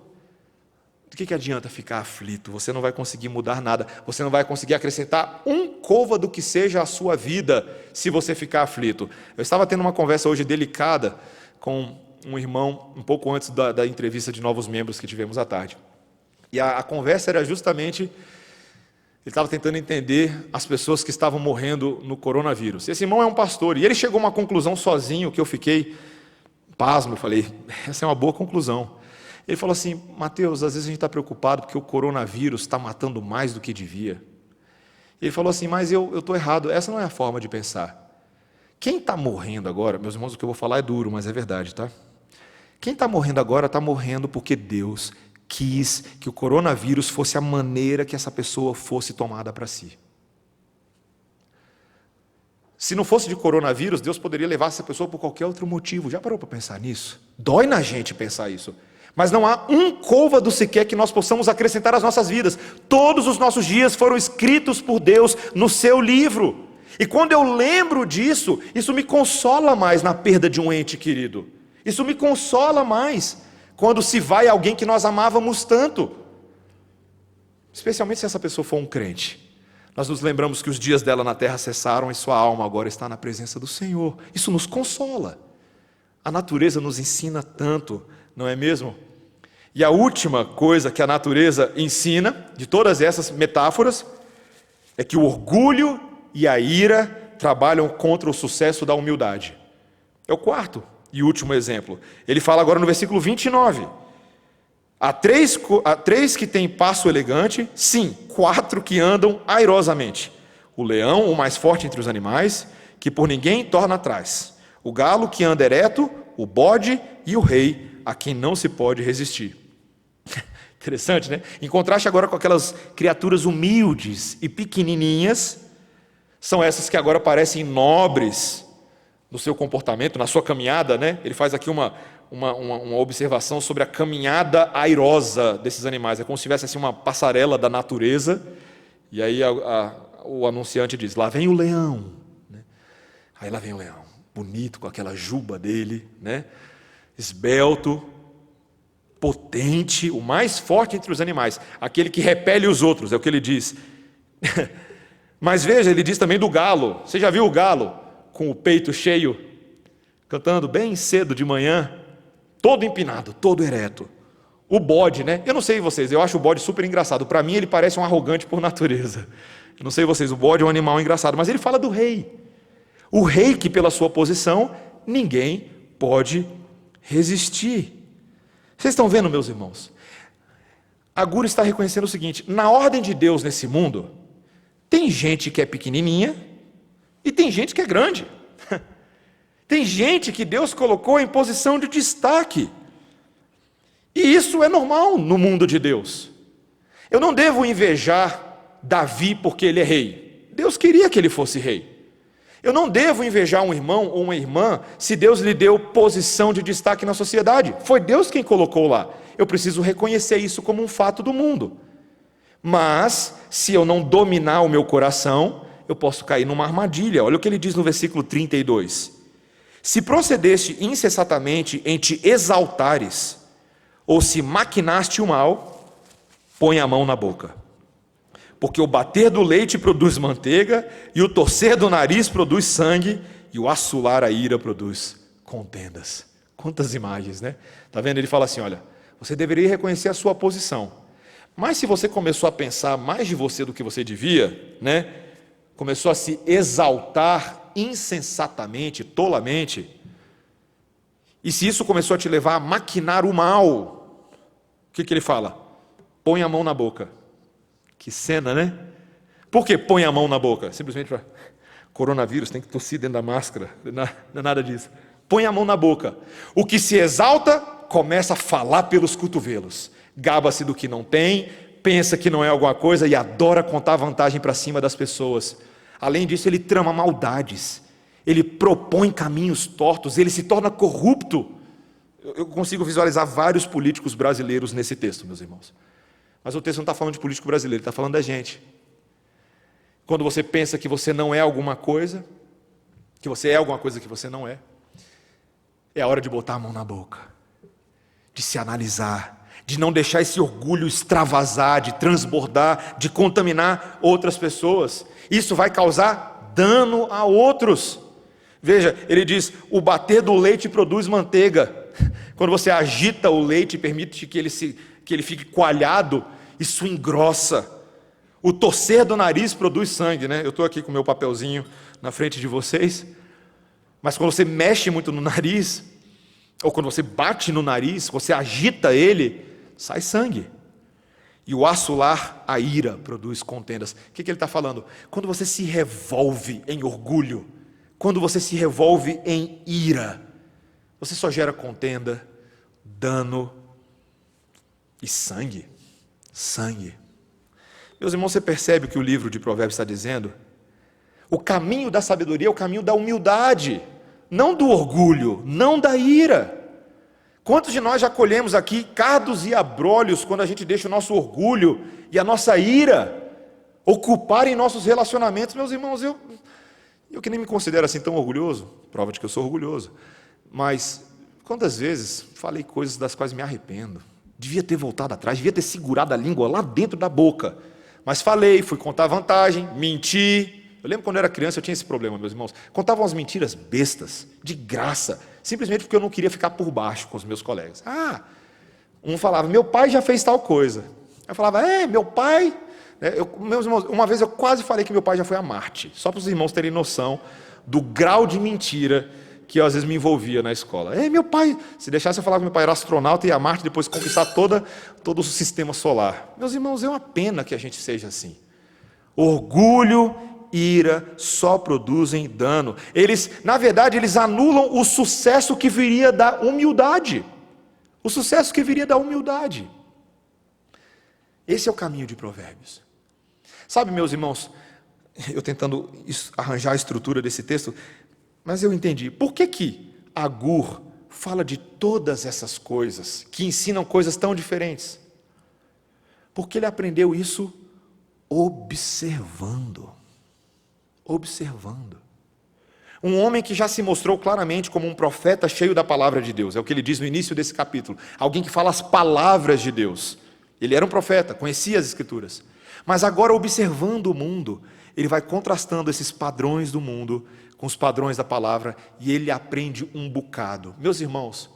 Do que adianta ficar aflito? Você não vai conseguir mudar nada. Você não vai conseguir acrescentar um côvado que seja a sua vida se você ficar aflito. Eu estava tendo uma conversa hoje delicada com um irmão, um pouco antes da entrevista de novos membros que tivemos à tarde. E a conversa era justamente Ele estava tentando entender as pessoas que estavam morrendo no coronavírus. Esse irmão é um pastor, e ele chegou a uma conclusão sozinho, que eu fiquei pasmo. Eu falei, essa é uma boa conclusão. Ele falou assim, Mateus, às vezes a gente está preocupado porque o coronavírus está matando mais do que devia. Ele falou assim, mas eu estou errado, essa não é a forma de pensar. Quem está morrendo agora, meus irmãos, o que eu vou falar é duro, mas é verdade, tá? Quem está morrendo agora está morrendo porque Deus quis que o coronavírus fosse a maneira que essa pessoa fosse tomada para si. Se não fosse de coronavírus, Deus poderia levar essa pessoa por qualquer outro motivo. Já parou para pensar nisso? Dói na gente pensar isso. Mas não há um côvado sequer que nós possamos acrescentar às nossas vidas. Todos os nossos dias foram escritos por Deus no seu livro. E quando eu lembro disso, isso me consola mais na perda de um ente querido. Isso me consola mais quando se vai alguém que nós amávamos tanto. Especialmente se essa pessoa for um crente. Nós nos lembramos que os dias dela na terra cessaram e sua alma agora está na presença do Senhor. Isso nos consola. A natureza nos ensina tanto, não é mesmo? E a última coisa que a natureza ensina, de todas essas metáforas, é que o orgulho e a ira trabalham contra o sucesso da humildade. É o quarto e último exemplo. Ele fala agora no versículo 29. Há três que têm passo elegante, sim, 4 que andam airosamente. O leão, o mais forte entre os animais, que por ninguém torna atrás. O galo que anda ereto, o bode e o rei, a quem não se pode resistir. Interessante, né? Em contraste agora com aquelas criaturas humildes e pequenininhas, são essas que agora parecem nobres no seu comportamento, na sua caminhada, né? Ele faz aqui uma observação sobre a caminhada airosa desses animais. É como se tivesse assim, uma passarela da natureza, e aí o anunciante diz, lá vem o leão. Né? Aí lá vem o leão, bonito, com aquela juba dele, né? Esbelto, potente, o mais forte entre os animais, aquele que repele os outros, é o que ele diz. Mas veja, ele diz também do galo. Você já viu o galo com o peito cheio, cantando bem cedo de manhã, todo empinado, todo ereto? O bode, né? Eu não sei vocês, eu acho o bode super engraçado. Para mim ele parece um arrogante por natureza. Eu não sei vocês, o bode é um animal engraçado, mas ele fala do rei. O rei que pela sua posição ninguém pode resistir. Vocês estão vendo, meus irmãos? Agura está reconhecendo o seguinte, na ordem de Deus nesse mundo, tem gente que é pequenininha e tem gente que é grande. Tem gente que Deus colocou em posição de destaque. E isso é normal no mundo de Deus. Eu não devo invejar Davi porque ele é rei. Deus queria que ele fosse rei. Eu não devo invejar um irmão ou uma irmã se Deus lhe deu posição de destaque na sociedade. Foi Deus quem colocou lá. Eu preciso reconhecer isso como um fato do mundo. Mas, se eu não dominar o meu coração, eu posso cair numa armadilha. Olha o que ele diz no versículo 32. Se procedeste insensatamente em te exaltares, ou se maquinaste o mal, põe a mão na boca. Porque o bater do leite produz manteiga, e o torcer do nariz produz sangue, e o assolar a ira produz contendas. Quantas imagens, né? Está vendo? Ele fala assim, olha, você deveria reconhecer a sua posição. Mas se você começou a pensar mais de você do que você devia, né? Começou a se exaltar insensatamente, tolamente, e se isso começou a te levar a maquinar o mal, o que ele fala? Põe a mão na boca. Que cena, né? Por que põe a mão na boca? Simplesmente para coronavírus, tem que tossir dentro da máscara, não é nada disso. Põe a mão na boca. O que se exalta, começa a falar pelos cotovelos. Gaba-se do que não tem, pensa que não é alguma coisa e adora contar vantagem para cima das pessoas. Além disso, ele trama maldades, ele propõe caminhos tortos, ele se torna corrupto. Eu consigo visualizar vários políticos brasileiros nesse texto, meus irmãos. Mas o texto não está falando de político brasileiro, ele está falando da gente. Quando você pensa que você não é alguma coisa, que você é alguma coisa que você não é a hora de botar a mão na boca, de se analisar, de não deixar esse orgulho extravasar, de transbordar, de contaminar outras pessoas. Isso vai causar dano a outros. Veja, ele diz, o bater do leite produz manteiga. Quando você agita o leite e permite que ele fique coalhado, isso engrossa. O torcer do nariz produz sangue, né? Eu estou aqui com o meu papelzinho na frente de vocês, mas quando você mexe muito no nariz, ou quando você bate no nariz, você agita ele, sai sangue. E o assolar, a ira, produz contendas. O que ele está falando? Quando você se revolve em orgulho, quando você se revolve em ira, você só gera contenda, dano e sangue. Sangue. Meus irmãos, você percebe o que o livro de Provérbios está dizendo? O caminho da sabedoria é o caminho da humildade, não do orgulho, não da ira. Quantos de nós já colhemos aqui cardos e abrolhos quando a gente deixa o nosso orgulho e a nossa ira ocuparem nossos relacionamentos? Meus irmãos, eu que nem me considero assim tão orgulhoso, prova de que eu sou orgulhoso, mas quantas vezes falei coisas das quais me arrependo? Devia ter voltado atrás, devia ter segurado a língua lá dentro da boca, mas falei, fui contar vantagem, menti. Eu lembro quando eu era criança, eu tinha esse problema, meus irmãos. Contava umas mentiras bestas, de graça, simplesmente porque eu não queria ficar por baixo com os meus colegas. Um falava, meu pai já fez tal coisa. Eu falava, meu pai... meus irmãos, uma vez eu quase falei que meu pai já foi a Marte, só para os irmãos terem noção do grau de mentira que eu às vezes me envolvia na escola. Meu pai, se deixasse eu falar que meu pai era astronauta e ia a Marte depois conquistar todo o sistema solar. Meus irmãos, é uma pena que a gente seja assim. Orgulho, ira, só produzem dano. Na verdade, eles anulam o sucesso que viria da humildade. O sucesso que viria da humildade. Esse é o caminho de Provérbios. Sabe, meus irmãos, eu tentando arranjar a estrutura desse texto, mas eu entendi. Por que Agur fala de todas essas coisas, que ensinam coisas tão diferentes? Porque ele aprendeu isso observando. Observando. Um homem que já se mostrou claramente como um profeta cheio da palavra de Deus, é o que ele diz no início desse capítulo. Alguém que fala as palavras de Deus. Ele era um profeta, conhecia as Escrituras. Mas agora, observando o mundo, ele vai contrastando esses padrões do mundo com os padrões da palavra, e ele aprende um bocado. Meus irmãos,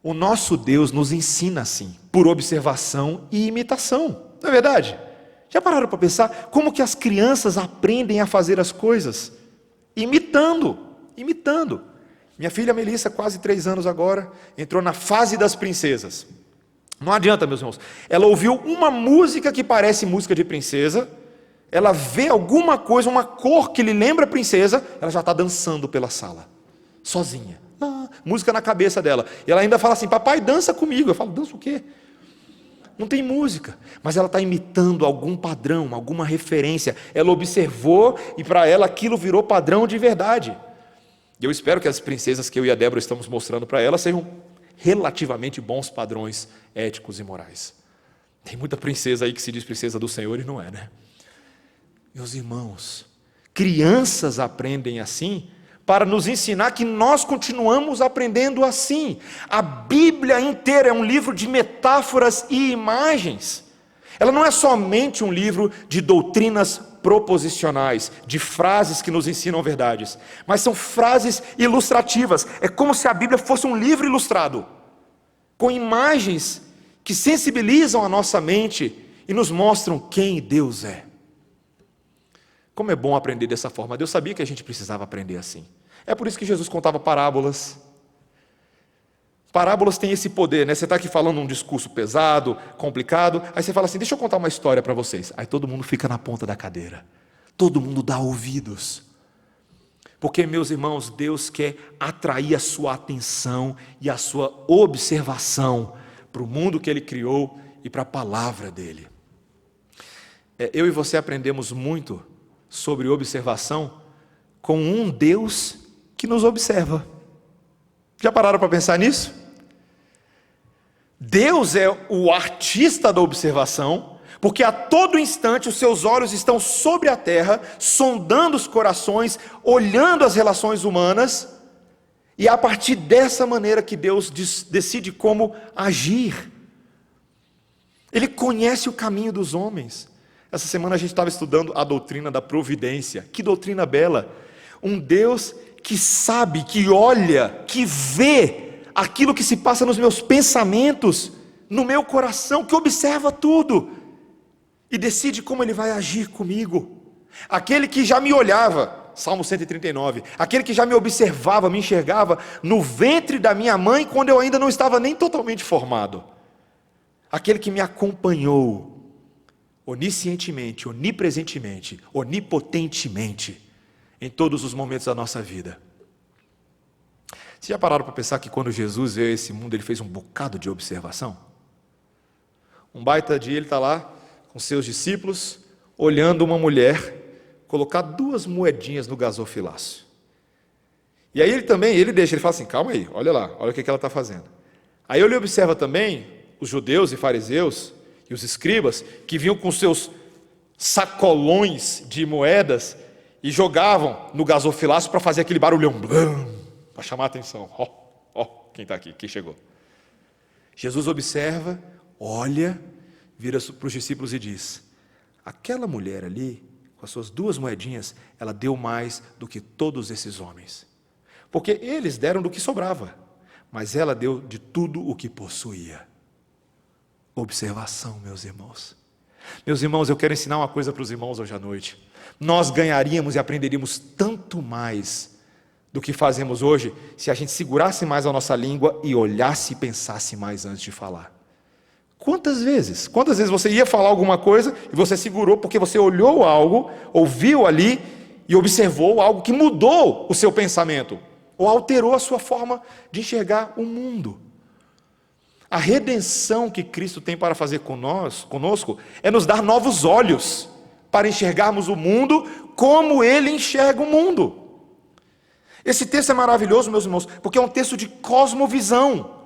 o nosso Deus nos ensina assim, por observação e imitação. Não é verdade? Já pararam para pensar como que as crianças aprendem a fazer as coisas? Imitando. Minha filha Melissa, quase 3 anos agora, entrou na fase das princesas. Não adianta, meus irmãos. Ela ouviu uma música que parece música de princesa, ela vê alguma coisa, uma cor que lhe lembra princesa, ela já está dançando pela sala, sozinha. Música na cabeça dela. E ela ainda fala assim, papai, dança comigo. Eu falo, dança o quê? Não tem música. Mas ela está imitando algum padrão, alguma referência. Ela observou e para ela aquilo virou padrão de verdade. E eu espero que as princesas que eu e a Débora estamos mostrando para ela sejam relativamente bons padrões éticos e morais. Tem muita princesa aí que se diz princesa do Senhor e não é, né? Meus irmãos, crianças aprendem assim para nos ensinar que nós continuamos aprendendo assim. A Bíblia inteira é um livro de metáforas e imagens. Ela não é somente um livro de doutrinas proposicionais, de frases que nos ensinam verdades, mas são frases ilustrativas. É como se a Bíblia fosse um livro ilustrado, com imagens que sensibilizam a nossa mente e nos mostram quem Deus é. Como é bom aprender dessa forma. Deus sabia que a gente precisava aprender assim. É por isso que Jesus contava parábolas. Parábolas têm esse poder, né? Você está aqui falando um discurso pesado, complicado, aí você fala assim, deixa eu contar uma história para vocês. Aí todo mundo fica na ponta da cadeira. Todo mundo dá ouvidos. Porque, meus irmãos, Deus quer atrair a sua atenção e a sua observação para o mundo que Ele criou e para a palavra dEle. Eu e você aprendemos muito sobre observação com um Deus que nos observa. Já pararam para pensar nisso? Deus é o artista da observação, porque a todo instante os seus olhos estão sobre a terra, sondando os corações, olhando as relações humanas, e é a partir dessa maneira que Deus decide como agir. Ele conhece o caminho dos homens. Essa semana a gente estava estudando a doutrina da providência. Que doutrina bela! Um Deus que sabe, que olha, que vê aquilo que se passa nos meus pensamentos, no meu coração, que observa tudo. e decide como Ele vai agir comigo. Aquele que já me olhava, Salmo 139, aquele que já me observava, me enxergava no ventre da minha mãe, quando eu ainda não estava nem totalmente formado. Aquele que me acompanhou, oniscientemente, onipresentemente, onipotentemente, em todos os momentos da nossa vida. Vocês já pararam para pensar que quando Jesus veio a esse mundo, Ele fez um bocado de observação? Um baita dia, Ele está lá com seus discípulos, olhando uma mulher colocar 2 moedinhas no gasofilácio. E aí ele fala assim, calma aí, olha lá, olha o que ela está fazendo. Aí ele observa também os judeus e fariseus e os escribas, que vinham com seus sacolões de moedas e jogavam no gasofilácio para fazer aquele barulhão, para chamar a atenção. Ó, quem está aqui, quem chegou. Jesus observa, olha, vira para os discípulos e diz, aquela mulher ali, com as suas 2 moedinhas, ela deu mais do que todos esses homens. Porque eles deram do que sobrava, mas ela deu de tudo o que possuía. Observação, meus irmãos. Meus irmãos, eu quero ensinar uma coisa para os irmãos hoje à noite. Nós ganharíamos e aprenderíamos tanto mais do que fazemos hoje, se a gente segurasse mais a nossa língua e olhasse e pensasse mais antes de falar. Quantas vezes você ia falar alguma coisa e você segurou porque você olhou algo, ouviu ali e observou algo que mudou o seu pensamento ou alterou a sua forma de enxergar o mundo? A redenção que Cristo tem para fazer conosco é nos dar novos olhos para enxergarmos o mundo como Ele enxerga o mundo. Esse texto é maravilhoso, meus irmãos, porque é um texto de cosmovisão.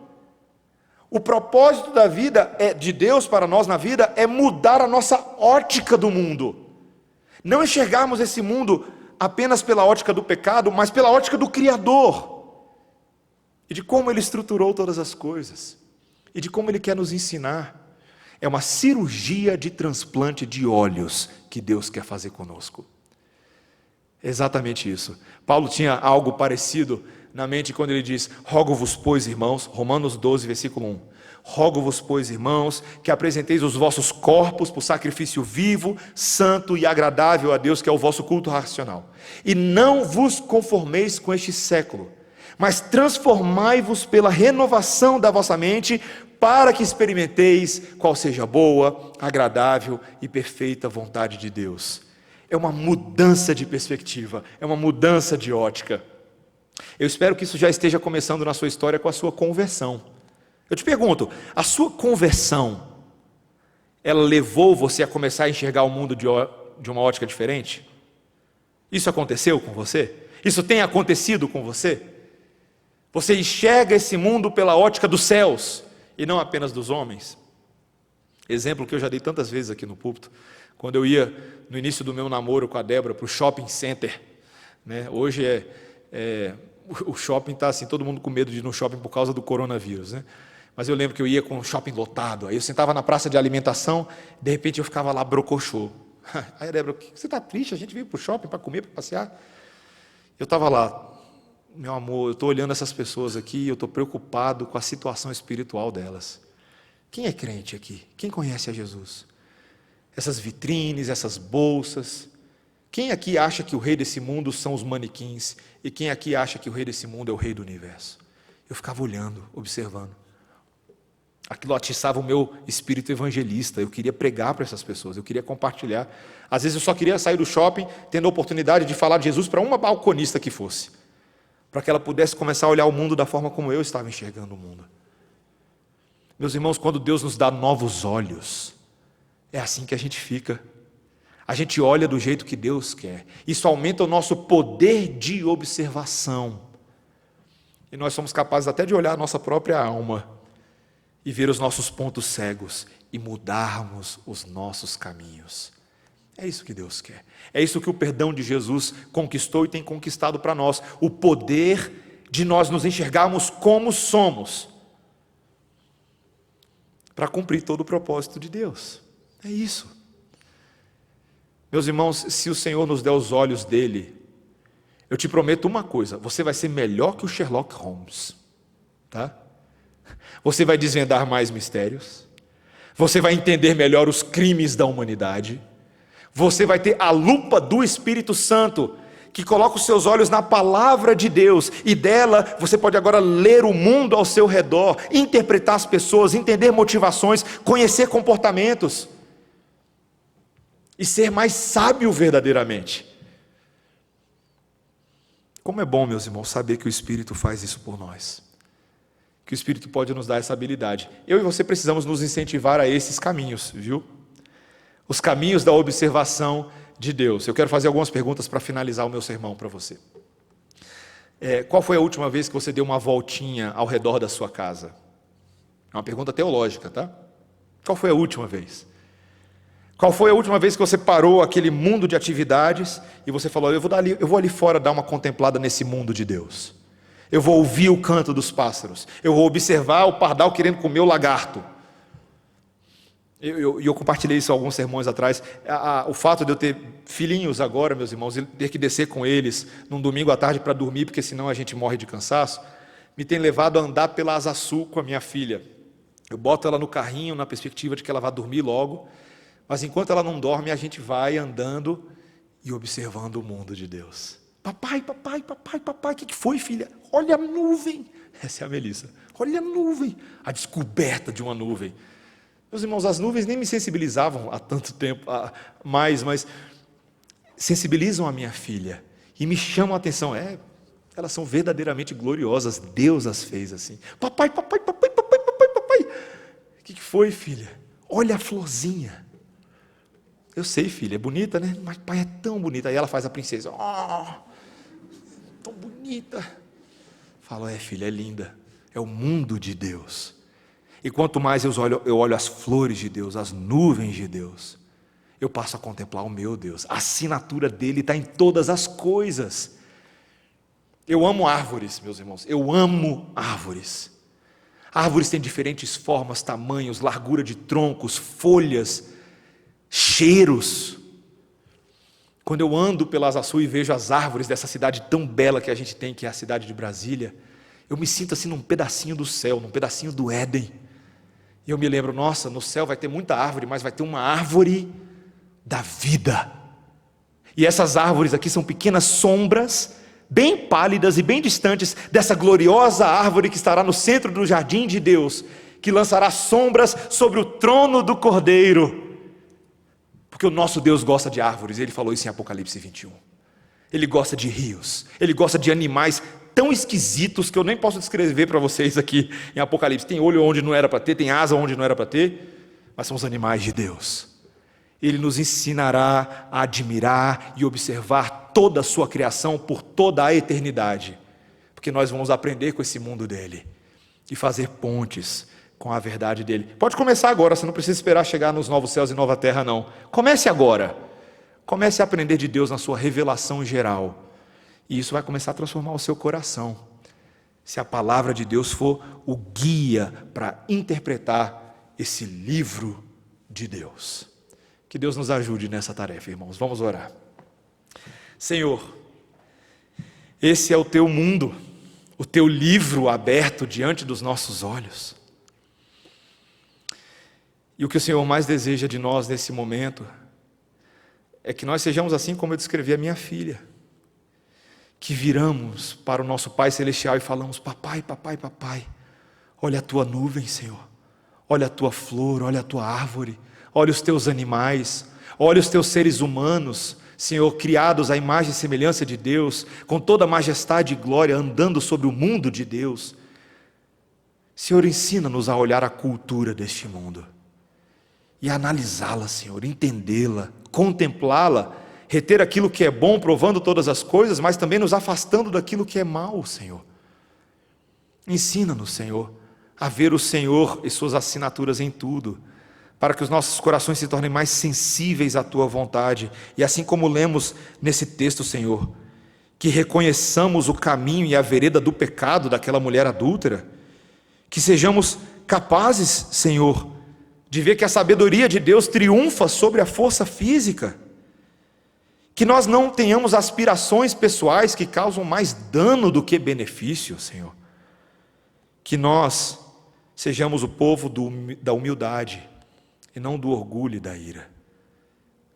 O propósito da vida de Deus para nós na vida é mudar a nossa ótica do mundo. Não enxergarmos esse mundo apenas pela ótica do pecado, mas pela ótica do Criador. E de como Ele estruturou todas as coisas. E de como Ele quer nos ensinar. É uma cirurgia de transplante de olhos que Deus quer fazer conosco. É exatamente isso. Paulo tinha algo parecido na mente quando ele diz, rogo-vos, pois, irmãos, Romanos 12, versículo 1, rogo-vos, pois, irmãos, que apresenteis os vossos corpos por sacrifício vivo, santo e agradável a Deus, que é o vosso culto racional. E não vos conformeis com este século, mas transformai-vos pela renovação da vossa mente, para que experimenteis qual seja a boa, agradável e perfeita vontade de Deus. É uma mudança de perspectiva, é uma mudança de ótica. Eu espero que isso já esteja começando na sua história com a sua conversão. Eu te pergunto, a sua conversão, ela levou você a começar a enxergar o mundo de uma ótica diferente? Isso aconteceu com você? Isso tem acontecido com você? Você enxerga esse mundo pela ótica dos céus e não apenas dos homens? Exemplo que eu já dei tantas vezes aqui no púlpito, quando eu ia no início do meu namoro com a Débora para o shopping center, né? Hoje o shopping está assim, todo mundo com medo de ir no shopping por causa do coronavírus, né? Mas eu lembro que eu ia com o shopping lotado, aí eu sentava na praça de alimentação, de repente eu ficava lá brocochô. Aí a Débora, você está triste? A gente veio para o shopping para comer, para passear. Eu estava lá, meu amor, eu estou olhando essas pessoas aqui e eu estou preocupado com a situação espiritual delas. Quem é crente aqui? Quem conhece a Jesus? Essas vitrines, essas bolsas. Quem aqui acha que o rei desse mundo são os manequins? E quem aqui acha que o rei desse mundo é o rei do universo? Eu ficava olhando, observando. Aquilo atiçava o meu espírito evangelista. Eu queria pregar para essas pessoas, eu queria compartilhar. Às vezes eu só queria sair do shopping, tendo a oportunidade de falar de Jesus para uma balconista que fosse, para que ela pudesse começar a olhar o mundo da forma como eu estava enxergando o mundo. Meus irmãos, quando Deus nos dá novos olhos, é assim que a gente fica. A gente olha do jeito que Deus quer. Isso aumenta o nosso poder de observação. E nós somos capazes até de olhar a nossa própria alma e ver os nossos pontos cegos e mudarmos os nossos caminhos. É isso que Deus quer. É isso que o perdão de Jesus conquistou e tem conquistado para nós. O poder de nós nos enxergarmos como somos, para cumprir todo o propósito de Deus. É isso. Meus irmãos, se o Senhor nos der os olhos dele, eu te prometo uma coisa, você vai ser melhor que o Sherlock Holmes, tá? Você vai desvendar mais mistérios, Você vai entender melhor os crimes da humanidade. Você vai ter a lupa do Espírito Santo, que coloca os seus olhos na palavra de Deus, e dela você pode agora ler o mundo ao seu redor, interpretar as pessoas, entender motivações, conhecer comportamentos, e ser mais sábio verdadeiramente. Como é bom, meus irmãos, saber que o Espírito faz isso por nós, que o Espírito pode nos dar essa habilidade. Eu e você precisamos nos incentivar a esses caminhos, viu? Os caminhos da observação de Deus. Eu quero fazer algumas perguntas para finalizar o meu sermão para você. Qual foi a última vez que você deu uma voltinha ao redor da sua casa? É uma pergunta teológica, tá? Qual foi a última vez? Qual foi a última vez que você parou aquele mundo de atividades e você falou, eu vou ali fora dar uma contemplada nesse mundo de Deus. Eu vou ouvir o canto dos pássaros. Eu vou observar o pardal querendo comer o lagarto. Eu compartilhei isso alguns sermões atrás. O fato de eu ter filhinhos agora, meus irmãos, e ter que descer com eles num domingo à tarde para dormir, porque senão a gente morre de cansaço, me tem levado a andar pela Asa Sul com a minha filha. Eu boto ela no carrinho na perspectiva de que ela vá dormir logo, mas enquanto ela não dorme, a gente vai andando e observando o mundo de Deus. Papai, o que foi, filha? Olha a nuvem. Essa é a Melissa. Olha a nuvem. A descoberta de uma nuvem. Meus irmãos, as nuvens nem me sensibilizavam há tanto tempo mais, mas sensibilizam a minha filha e me chamam a atenção. Elas são verdadeiramente gloriosas. Deus as fez assim. Papai. O que foi, filha? Olha a florzinha. Eu sei, filha, é bonita, né? Mas pai, é tão bonita. Aí ela faz a princesa. Tão bonita. Falo, filha, é linda. É o mundo de Deus. E quanto mais eu olho as flores de Deus, as nuvens de Deus, eu passo a contemplar o meu Deus. A assinatura dele está em todas as coisas. Eu amo árvores, meus irmãos. Eu amo árvores. Árvores têm diferentes formas, tamanhos, largura de troncos, folhas, cheiros. Quando eu ando pela Asa Sul e vejo as árvores dessa cidade tão bela que a gente tem, que é a cidade de Brasília, eu me sinto assim num pedacinho do céu, num pedacinho do Éden. E eu me lembro, nossa, no céu vai ter muita árvore, mas vai ter uma árvore da vida. E essas árvores aqui são pequenas sombras, bem pálidas e bem distantes dessa gloriosa árvore que estará no centro do jardim de Deus, que lançará sombras sobre o trono do Cordeiro. Porque o nosso Deus gosta de árvores, ele falou isso em Apocalipse 21. Ele gosta de rios, ele gosta de animais tão esquisitos que eu nem posso descrever para vocês aqui em Apocalipse. Tem olho onde não era para ter, tem asa onde não era para ter, mas são os animais de Deus. Ele nos ensinará a admirar e observar toda a sua criação por toda a eternidade, porque nós vamos aprender com esse mundo dele e fazer pontes com a verdade dele. Pode começar agora, você não precisa esperar chegar nos novos céus e nova terra, não. Comece agora. Comece a aprender de Deus na sua revelação geral. E isso vai começar a transformar o seu coração. Se a palavra de Deus for o guia para interpretar esse livro de Deus. Que Deus nos ajude nessa tarefa, irmãos. Vamos orar. Senhor, esse é o teu mundo, o teu livro aberto diante dos nossos olhos. E o que o Senhor mais deseja de nós nesse momento é que nós sejamos assim como eu descrevi a minha filha, que viramos para o nosso Pai Celestial e falamos, papai, olha a tua nuvem, Senhor, olha a tua flor, olha a tua árvore, olha os teus animais, olha os teus seres humanos, Senhor, criados à imagem e semelhança de Deus, com toda a majestade e glória, andando sobre o mundo de Deus. Senhor, ensina-nos a olhar a cultura deste mundo e a analisá-la, Senhor, entendê-la, contemplá-la, reter aquilo que é bom, provando todas as coisas, mas também nos afastando daquilo que é mal, Senhor. Ensina-nos, Senhor, a ver o Senhor e suas assinaturas em tudo, para que os nossos corações se tornem mais sensíveis à tua vontade, e assim como lemos nesse texto, Senhor, que reconheçamos o caminho e a vereda do pecado daquela mulher adúltera, que sejamos capazes, Senhor, de ver que a sabedoria de Deus triunfa sobre a força física, que nós não tenhamos aspirações pessoais que causam mais dano do que benefício, Senhor, que nós sejamos o povo da humildade, e não do orgulho e da ira.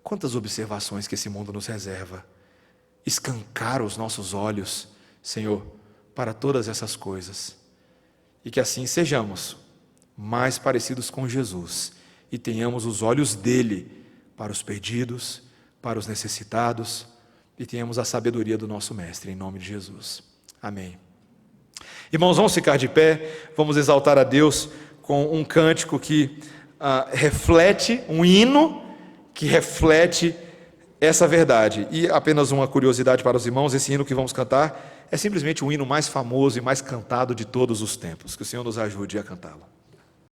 Quantas observações que esse mundo nos reserva. Escancara os nossos olhos, Senhor, para todas essas coisas. E que assim sejamos mais parecidos com Jesus e tenhamos os olhos dele para os perdidos, para os necessitados, e tenhamos a sabedoria do nosso Mestre, em nome de Jesus. Amém. Irmãos, vamos ficar de pé, vamos exaltar a Deus com um cântico que reflete, um hino que reflete essa verdade. E apenas uma curiosidade para os irmãos, esse hino que vamos cantar é simplesmente o hino mais famoso e mais cantado de todos os tempos. Que o Senhor nos ajude a cantá-lo.